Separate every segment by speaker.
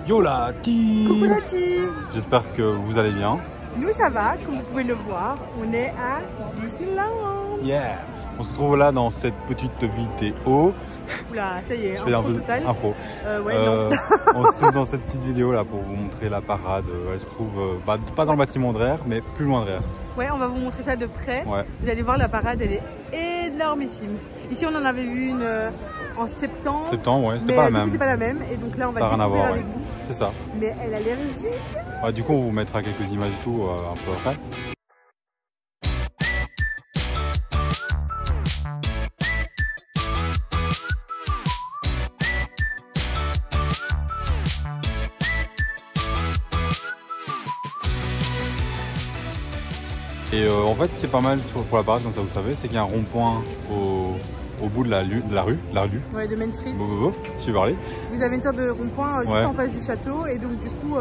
Speaker 1: Yo la team!
Speaker 2: Coucou la team!
Speaker 1: J'espère que vous allez bien.
Speaker 2: Nous ça va, comme vous pouvez le voir, on est à Disneyland.
Speaker 1: Yeah! On se retrouve là dans cette petite vidéo.
Speaker 2: Oula, ça y est,
Speaker 1: Je fais un peu
Speaker 2: total.
Speaker 1: impro.
Speaker 2: Non.
Speaker 1: On se trouve dans cette petite vidéo là pour vous montrer la parade. Elle se trouve pas dans le bâtiment de RER, mais plus loin de RER.
Speaker 2: Ouais, on va vous montrer ça de près.
Speaker 1: Ouais.
Speaker 2: Vous allez voir, la parade, elle est énormissime. Ici, on en avait vu une en septembre.
Speaker 1: Septembre, ouais, c'était pas la même.
Speaker 2: C'est pas la même. Et donc là, on va
Speaker 1: Ça n'a rien à voir,
Speaker 2: avec
Speaker 1: ouais.
Speaker 2: vous.
Speaker 1: C'est ça.
Speaker 2: Mais elle a l'air géniale.
Speaker 1: Ouais, du coup, on vous mettra quelques images et tout un peu après. Et en fait, ce qui est pas mal pour la parade, comme ça vous savez, c'est qu'il y a un rond-point au bout de la rue.
Speaker 2: Ouais, de Main Street.
Speaker 1: Je suis parlé.
Speaker 2: Vous avez une sorte de rond-point juste en face du château, et donc du coup,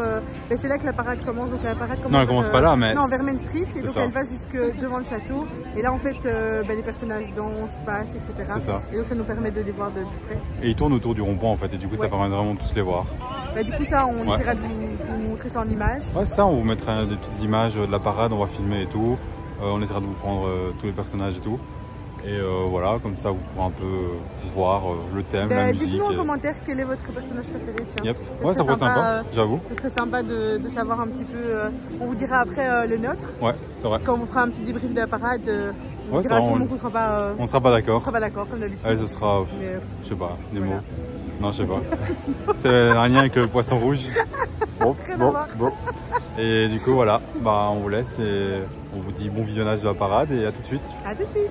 Speaker 2: c'est là que la parade commence. Donc la parade commence.
Speaker 1: Non, elle commence pas là, mais
Speaker 2: non, vers Main Street, et donc
Speaker 1: ça.
Speaker 2: elle va jusque devant le château. Et là, en fait, les personnages dansent, passent, etc.
Speaker 1: C'est ça.
Speaker 2: Et donc ça nous permet de les voir de plus près.
Speaker 1: Et ils tournent autour du rond-point en fait, et du coup, ça permet vraiment de tous les voir.
Speaker 2: Bah, du coup, ça, on essaiera de vous montrer ça en images.
Speaker 1: Ouais, ça, on vous mettra des petites images de la parade, on va filmer et tout. On essaiera de vous prendre tous les personnages et tout. Et voilà, comme ça vous pourrez un peu voir le thème, la musique.
Speaker 2: Dites-nous en commentaire quel est votre personnage préféré. Tiens.
Speaker 1: Yep. Ouais, ça pourrait être sympa, j'avoue.
Speaker 2: Ce serait sympa de savoir un petit peu. On vous dira après le nôtre.
Speaker 1: Ouais, c'est vrai.
Speaker 2: Quand on vous fera un petit débrief de la parade, on
Speaker 1: dira
Speaker 2: sûrement qu'on sera pas.
Speaker 1: On sera pas d'accord.
Speaker 2: On sera pas d'accord comme d'habitude.
Speaker 1: Ouais, ce sera, je sais pas, des mots. Non, je sais pas. C'est un lien avec le poisson rouge. Bon. Et du coup, voilà, bah, on vous laisse et on vous dit bon visionnage de la parade et à tout de suite.
Speaker 2: À tout de suite.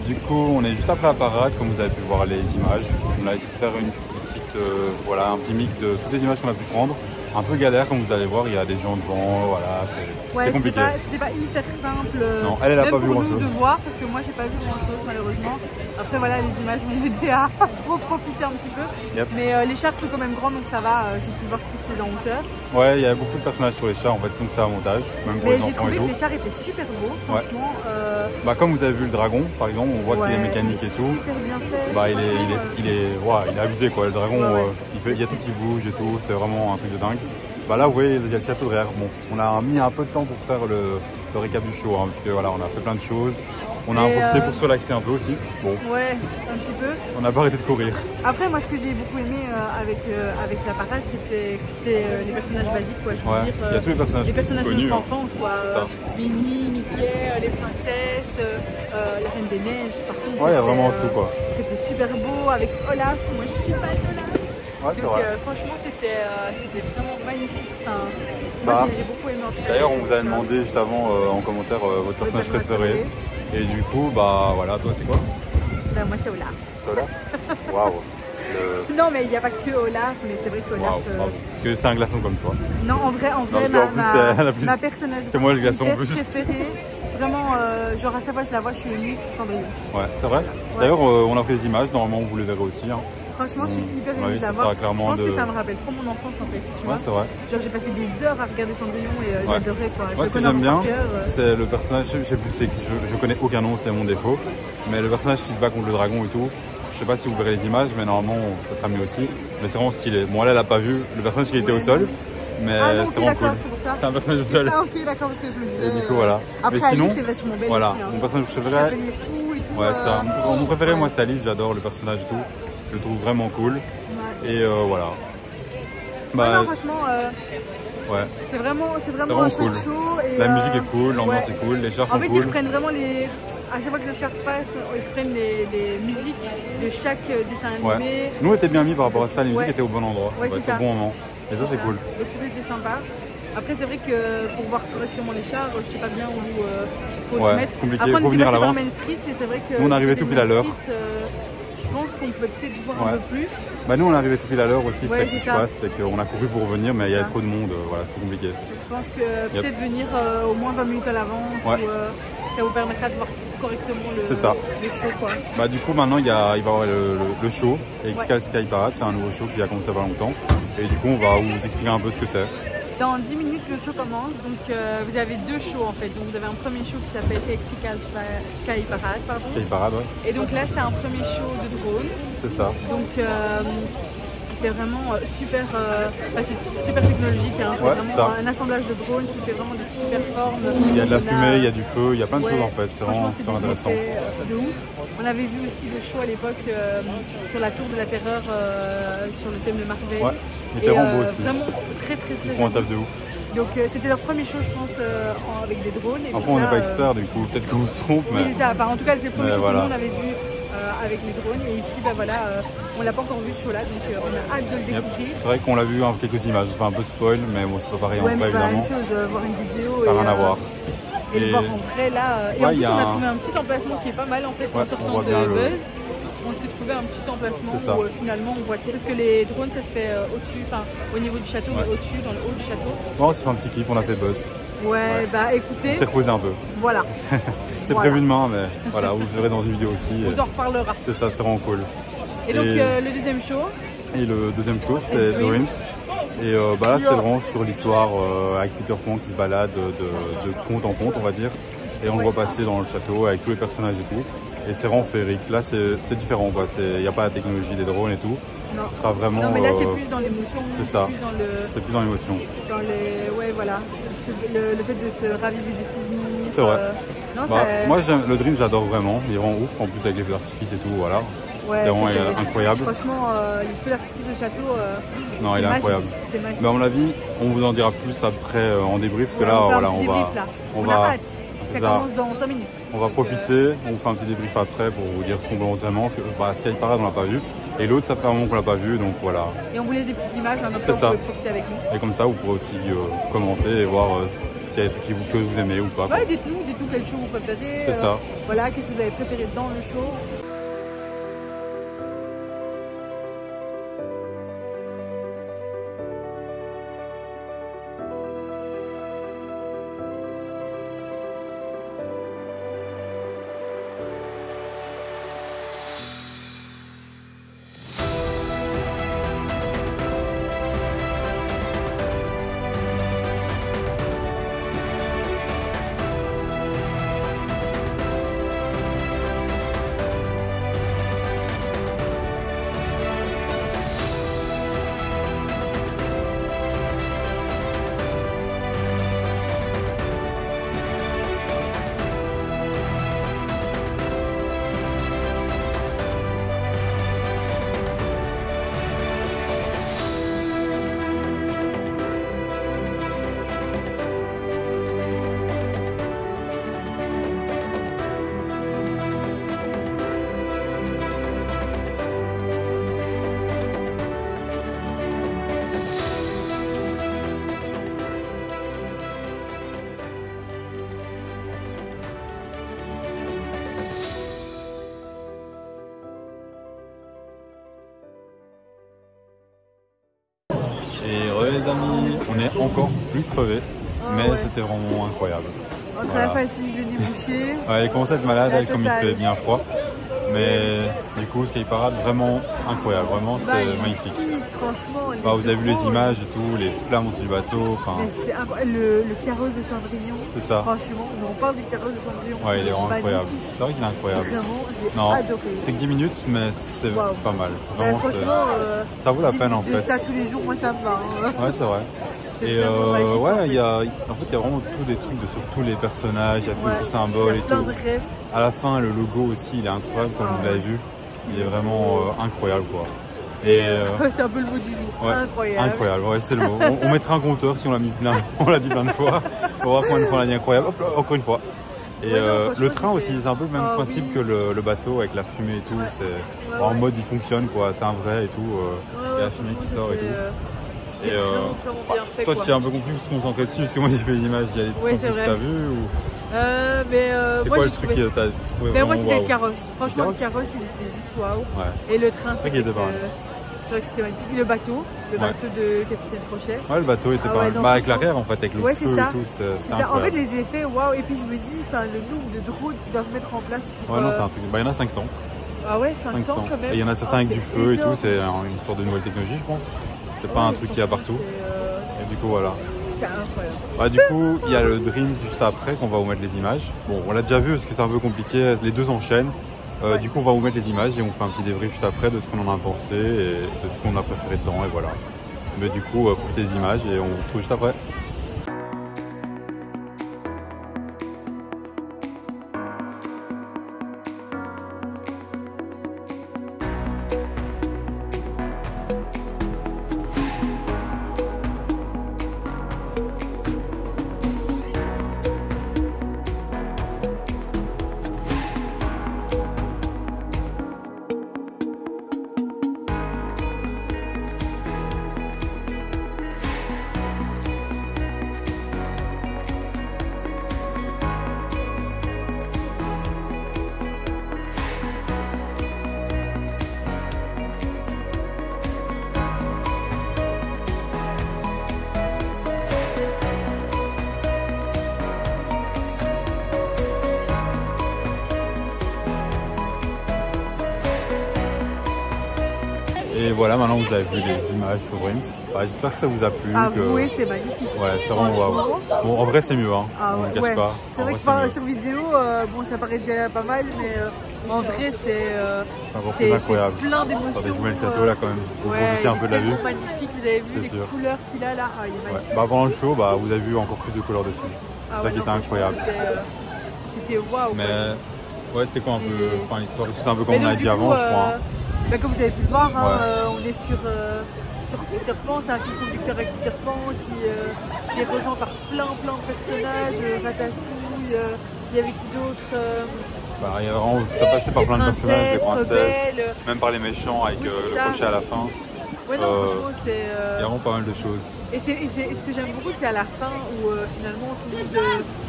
Speaker 1: Du coup, on est juste après la parade, comme vous avez pu voir les images. On a essayé de faire une petite, voilà, un petit mix de toutes les images qu'on a pu prendre. Un peu galère, comme vous allez voir, il y a des gens devant, voilà, c'est compliqué.
Speaker 2: C'était pas hyper simple.
Speaker 1: Non, elle a pas vu grand chose.
Speaker 2: De voir, parce que moi j'ai pas vu grand chose malheureusement. Après voilà, les images m'ont aidé à profiter un petit peu.
Speaker 1: Yep.
Speaker 2: Mais les chars sont quand même grands, donc ça va. J'ai pu voir ce qui se faisait en hauteur.
Speaker 1: Ouais, il y avait beaucoup de personnages sur les chars en fait, donc c'est un montage, même pour les enfants et tout.
Speaker 2: J'ai trouvé que les chars étaient super beaux, franchement.
Speaker 1: Bah, comme vous avez vu le dragon, par exemple, on voit qu'il est mécanique et tout.
Speaker 2: Super bien fait.
Speaker 1: Bah, il est abusé quoi. Le dragon, il y a tout qui bouge et tout. C'est vraiment un truc de dingue. Bah là, vous voyez, il y a le château de RER. Bon, on a mis un peu de temps pour faire le récap du show, hein, parce que voilà, on a fait plein de choses. On a profité pour se relaxer un peu aussi. Bon.
Speaker 2: Ouais, un petit peu.
Speaker 1: On n'a pas arrêté de courir.
Speaker 2: Après, moi, ce que j'ai beaucoup aimé avec la parade, c'était les personnages basiques, quoi. Je veux dire,
Speaker 1: il y a tous les personnages
Speaker 2: de notre enfance, quoi. Minnie, Mickey, les princesses, la Reine des Neiges. Par contre,
Speaker 1: ouais, il y a vraiment tout, quoi.
Speaker 2: C'était super beau avec Olaf. Moi, je suis fan d'Olaf.
Speaker 1: Ouais, c'est vrai.
Speaker 2: Franchement, c'était vraiment magnifique. Enfin, moi, j'ai beaucoup aimé en tout cas.
Speaker 1: D'ailleurs, on vous a demandé juste avant en commentaire votre personnage préféré. Et du coup, bah voilà, toi, c'est quoi?
Speaker 2: Bah, moi, c'est Olaf.
Speaker 1: C'est Olaf? Waouh!
Speaker 2: Non, mais il n'y a pas que Olaf, mais c'est vrai que Olaf.
Speaker 1: Parce que c'est un glaçon comme toi.
Speaker 2: Non, en vrai, ma personnage
Speaker 1: c'est moi le glaçon en plus.
Speaker 2: préférée. Vraiment, genre à chaque fois que je la vois, je suis émue, c'est Cendrillon.
Speaker 1: Ouais, c'est vrai. Ouais. D'ailleurs, on a pris des images, normalement vous les verrez aussi. Hein.
Speaker 2: Franchement, je suis hyper
Speaker 1: oui,
Speaker 2: émue d'avoir. Je
Speaker 1: clairement
Speaker 2: pense que ça me rappelle trop mon enfance en fait. Tu vois,
Speaker 1: c'est vrai.
Speaker 2: Genre j'ai passé des heures à regarder Cendrillon et j'adorais quoi.
Speaker 1: Moi, ce que j'aime bien, c'est le personnage. Je sais plus, je connais aucun nom, c'est mon défaut. Mais le personnage qui se bat contre le dragon et tout. Je sais pas si vous verrez les images, mais normalement ça sera mieux aussi. Mais c'est vraiment stylé. Bon, elle a pas vu le personnage qui était au sol. Mais c'est vraiment cool. C'est un personnage au sol.
Speaker 2: Ah ok, d'accord, parce que je me disais.
Speaker 1: Et du coup, voilà.
Speaker 2: Après,
Speaker 1: mais sinon,
Speaker 2: c'est vachement belle
Speaker 1: voilà,
Speaker 2: aussi, hein.
Speaker 1: mon personnage préféré. Ouais, ça. Mon préféré, moi, c'est Alice. J'adore le personnage et tout. Je le trouve vraiment cool. Et voilà.
Speaker 2: Bah, non, franchement,
Speaker 1: ouais.
Speaker 2: C'est vraiment un
Speaker 1: cool.
Speaker 2: show. Et
Speaker 1: la musique est cool, l'ambiance est cool, les chars sont cool.
Speaker 2: En fait, ils prennent vraiment les. À chaque fois que le char passe, ils prennent les musiques de chaque dessin animé.
Speaker 1: Nous, on était bien mis par rapport à ça, les musiques étaient au bon endroit, c'est au bon moment. Et ça, c'est cool.
Speaker 2: Donc, ça, c'était sympa. Après, c'est vrai que pour voir correctement les chars, je sais pas bien où faut se mettre.
Speaker 1: C'est compliqué, il faut venir à l'avance. Nous, on arrivait tout pile à l'heure.
Speaker 2: Je pense qu'on peut peut-être voir un peu plus.
Speaker 1: Bah nous on est arrivé tout pile à l'heure aussi, c'est ça qui se passe, c'est qu'on a couru pour venir mais il y avait trop de monde, voilà c'est compliqué.
Speaker 2: Donc, je pense que peut-être venir au moins 20 minutes à l'avance, ça vous permettra de voir correctement le show quoi.
Speaker 1: Bah du coup maintenant il va y avoir le show, Electrical Sky Parade, c'est un nouveau show qui a commencé il y a pas longtemps. Et du coup on va vous expliquer un peu ce que c'est.
Speaker 2: Dans 10 minutes le show commence, donc vous avez deux shows en fait. Donc vous avez un premier show qui s'appelle Electrical Sky Parade, pardon.
Speaker 1: Sky Parade,
Speaker 2: Et donc là c'est un premier show de drone.
Speaker 1: C'est ça.
Speaker 2: Donc c'est vraiment super, c'est super technologique. Hein. C'est vraiment un assemblage de drones qui fait vraiment des super formes.
Speaker 1: Il y a de la fumée, il y a du feu, il y a plein de choses en fait. C'est vraiment super intéressant.
Speaker 2: De ouf. On avait vu aussi le show à l'époque sur la tour de la terreur sur le thème de Marvel.
Speaker 1: Ouais, il était vraiment beau aussi.
Speaker 2: Vraiment très
Speaker 1: Ils font un taf de ouf.
Speaker 2: Donc c'était leur premier show je pense avec des drones.
Speaker 1: Après on n'est pas expert du coup, peut-être qu'on se trompe. Mais...
Speaker 2: Oui, ça. Enfin, en tout cas c'est le premier show que nous on avait vu avec les drones. Et ici bah voilà, on l'a pas encore vu ce show là, donc on a hâte de le découvrir.
Speaker 1: C'est vrai qu'on l'a vu quelques images, enfin un peu spoil, mais bon c'est pas pareil en vrai évidemment.
Speaker 2: C'est pas la même chose, voir une vidéo
Speaker 1: ça n'a rien à voir.
Speaker 2: Et le voir en vrai là. Et en plus on a trouvé un petit emplacement qui est pas mal en fait en sortant de Buzz. On s'est trouvé un petit emplacement où finalement on voit tout. Parce que les drones ça se fait au-dessus, enfin au niveau du château, au-dessus, dans le haut du château.
Speaker 1: Bon, on s'est fait un petit kiff, on a fait Buzz.
Speaker 2: Ouais, bah écoutez.
Speaker 1: On s'est reposé un peu.
Speaker 2: Voilà.
Speaker 1: C'est prévu demain, mais voilà, vous le verrez dans une vidéo aussi.
Speaker 2: On vous en reparlera.
Speaker 1: C'est ça, c'est vraiment cool.
Speaker 2: Et donc le deuxième show.
Speaker 1: Et le deuxième show, c'est Dreams. Et bah là, c'est vraiment sur l'histoire avec Peter Pan qui se balade de conte en conte, on va dire. Et on le voit passer dans le château avec tous les personnages et tout. Et c'est vraiment féerique. Là, c'est différent. Il n'y a pas la technologie des drones et tout.
Speaker 2: Non.
Speaker 1: Ce sera vraiment.
Speaker 2: Non, mais là, c'est plus dans l'émotion.
Speaker 1: C'est ça. C'est plus dans l'émotion.
Speaker 2: Dans les. Ouais, voilà. Le fait de se raviver des souvenirs.
Speaker 1: C'est vrai.
Speaker 2: Non,
Speaker 1: moi, le Dream, j'adore vraiment. Il est vraiment ouf. En plus, avec les feux d'artifice et tout. Voilà.
Speaker 2: Ouais,
Speaker 1: c'est vraiment incroyable.
Speaker 2: Franchement, les feux d'artifice du château.
Speaker 1: Non, il est incroyable.
Speaker 2: C'est magique.
Speaker 1: Mais à mon avis, on vous en dira plus après en débrief. Parce que là, voilà,
Speaker 2: on va. Hâte. Ça commence dans 5 minutes.
Speaker 1: On va profiter, on vous fait un petit débrief après pour vous dire ce qu'on pense vraiment. Parce que Sky Parade, on l'a pas vu. Et l'autre, ça fait un moment qu'on l'a pas vu, donc voilà.
Speaker 2: Et on vous laisse des petites images, donc vous pouvez profiter avec nous.
Speaker 1: Et comme ça, vous pourrez aussi commenter et voir s'il y a des trucs que vous aimez ou pas.
Speaker 2: Ouais, dites-nous quel show vous préférez.
Speaker 1: C'est ça.
Speaker 2: Voilà, qu'est-ce que vous avez préféré dans le show.
Speaker 1: Les amis, on est encore plus crevés, mais c'était vraiment incroyable.
Speaker 2: Entre la fatigue, le débouché.
Speaker 1: Ouais, elle commence à être malade, elle, comme il fait bien froid. Mais du coup, Sky Parade, vraiment incroyable, vraiment c'était magnifique.
Speaker 2: Franchement,
Speaker 1: vous avez vu les images et tout, les flammes du bateau.
Speaker 2: Le carrosse de Cendrillon.
Speaker 1: C'est ça.
Speaker 2: Franchement, on parle du carrosse de Cendrillon.
Speaker 1: Ouais, il est vraiment incroyable. C'est vrai qu'il est incroyable.
Speaker 2: Vraiment, j'ai adoré.
Speaker 1: C'est que 10 minutes, mais c'est pas mal. Vraiment,
Speaker 2: franchement,
Speaker 1: ça vaut la peine en fait.
Speaker 2: Ça tous les jours, moi ça me va. Hein.
Speaker 1: Ouais, c'est vrai. Et ouais, il y a vraiment tous des trucs sur tous les personnages, il y a tous les symboles et tout.
Speaker 2: De rêves.
Speaker 1: À la fin, le logo aussi, il est incroyable, comme vous l'avez vu. Il est vraiment incroyable, quoi. Et
Speaker 2: c'est un peu le mot du jour. Ouais, incroyable.
Speaker 1: Incroyable, ouais, c'est le mot. On mettra un compteur si on l'a mis plein. On l'a dit plein de fois. Pour voir combien de fois on l'a dit incroyable. Hop là, encore une fois. Et le train aussi, c'est un peu le même principe que le bateau avec la fumée et tout. C'est en mode, il fonctionne, quoi. C'est un vrai et tout. Il y a la fumée qui sort et tout. Et toi, tu es un peu confus se concentrer dessus, parce que moi j'ai fait les images, il y a des trucs que tu as vu ou...
Speaker 2: C'est
Speaker 1: quoi le truc que tu as trouvé vraiment
Speaker 2: moi c'était le carrosse. Franchement, le carrosse il était juste waouh. Ouais. Et le train, c'est vrai que c'était magnifique. Et le bateau de Capitaine Crochet. Ouais,
Speaker 1: le bateau était pas mal. Avec l'arrière en fait, avec le feu et tout, c'était incroyable.
Speaker 2: En fait, les effets, waouh. Et puis je me dis, le nombre de drones qu'ils doivent mettre en place pour...
Speaker 1: Ouais, non, c'est un truc. Il y en a 500.
Speaker 2: Ah ouais, 500 quand même.
Speaker 1: Et il y en a certains avec du feu et tout, c'est une sorte de nouvelle technologie, je pense. C'est pas un truc qu'il y a partout. Et du coup, voilà.
Speaker 2: C'est incroyable.
Speaker 1: Du coup, il y a le Dream juste après qu'on va vous mettre les images. Bon, on l'a déjà vu parce que c'est un peu compliqué, les deux s'enchaînent. Du coup, on va vous mettre les images et on fait un petit débrief juste après de ce qu'on en a pensé et de ce qu'on a préféré dedans et voilà. Mais du coup, profitez des images et on vous retrouve juste après. Et voilà, maintenant vous avez vu les images sur Dreams. J'espère que ça vous a plu.
Speaker 2: Oui, c'est magnifique.
Speaker 1: Ouais, c'est vraiment waouh. Bon, en vrai, c'est mieux, hein. On ne cache pas.
Speaker 2: C'est vrai que sur vidéo, bon, ça paraît déjà pas mal, mais en vrai, c'est
Speaker 1: incroyable.
Speaker 2: Plein d'émotions.
Speaker 1: Attendez, je vous mets le château là quand même. Vous profitez un peu de la vue.
Speaker 2: C'est magnifique. Vous avez vu les couleurs qu'il a là. Il est magnifique.
Speaker 1: Pendant le show, vous avez vu encore plus de couleurs dessus. C'est ça qui était incroyable.
Speaker 2: C'était waouh.
Speaker 1: Mais ouais, c'était quoi un peu l'histoire? C'est un peu comme on a dit avant, je crois.
Speaker 2: Comme vous avez pu le voir, on est sur Peter Pan, c'est un fil conducteur avec Peter Pan qui est rejoint par plein de personnages, Ratatouille, il y avait qui d'autre
Speaker 1: ça passait par plein de personnages, des princesses, même par les méchants avec le crochet à la fin.
Speaker 2: Ouais, non, franchement, c'est...
Speaker 1: Il y a vraiment pas mal de choses.
Speaker 2: Et ce que j'aime beaucoup, c'est à la fin où finalement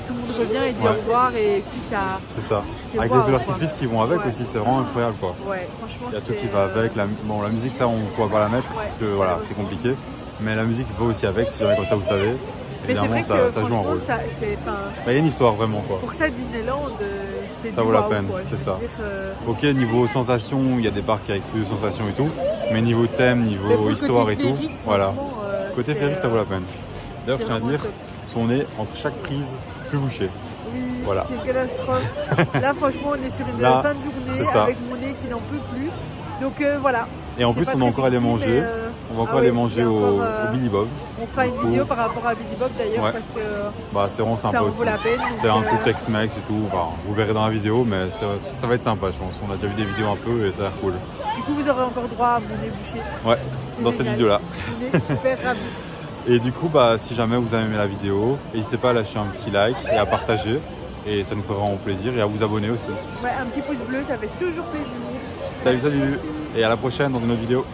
Speaker 2: tout le monde revient et dit au revoir et puis ça...
Speaker 1: C'est ça. Avec les feux d'artifice qui vont avec aussi, c'est vraiment incroyable quoi.
Speaker 2: Ouais, franchement,
Speaker 1: il y a tout qui va avec. La musique, ça, on ne pourra pas la mettre parce que voilà, c'est compliqué. Mais la musique va aussi avec, si jamais comme ça vous savez. Évidemment, ça joue un rôle. Il y a une histoire vraiment quoi.
Speaker 2: Pour ça, Disneyland,
Speaker 1: ça vaut la peine, c'est ça. Ok, niveau sensation, il y a des parcs avec plus de sensations et tout. Mais niveau thème, niveau histoire et tout, voilà. Côté féerique, ça vaut la peine. D'ailleurs, je tiens à dire, son nez entre chaque prise plus bouché.
Speaker 2: Oui,
Speaker 1: voilà.
Speaker 2: C'est une catastrophe. Là, franchement, on est sur une fin de journée avec mon nez qui n'en peut plus. Donc voilà.
Speaker 1: Et en plus, on a encore à aller manger. On va encore aller manger au Billy Bob.
Speaker 2: On fera une vidéo par rapport à Billy Bob d'ailleurs parce que
Speaker 1: c'est vraiment sympa aussi. C'est un coup Tex-Mex et tout. Vous verrez dans la vidéo, mais ça va être sympa, je pense. On a déjà vu des vidéos un peu et ça a l'air cool.
Speaker 2: Du coup, vous aurez encore droit à mon nez bouché.
Speaker 1: Ouais, dans cette vidéo-là.
Speaker 2: Mon nez super ravi.
Speaker 1: Et du coup, si jamais vous avez aimé la vidéo, n'hésitez pas à lâcher un petit like et à partager. Et ça nous fera vraiment plaisir. Et à vous abonner aussi.
Speaker 2: Ouais, un petit pouce bleu, ça fait toujours plaisir.
Speaker 1: Salut. Et à la prochaine dans une autre vidéo.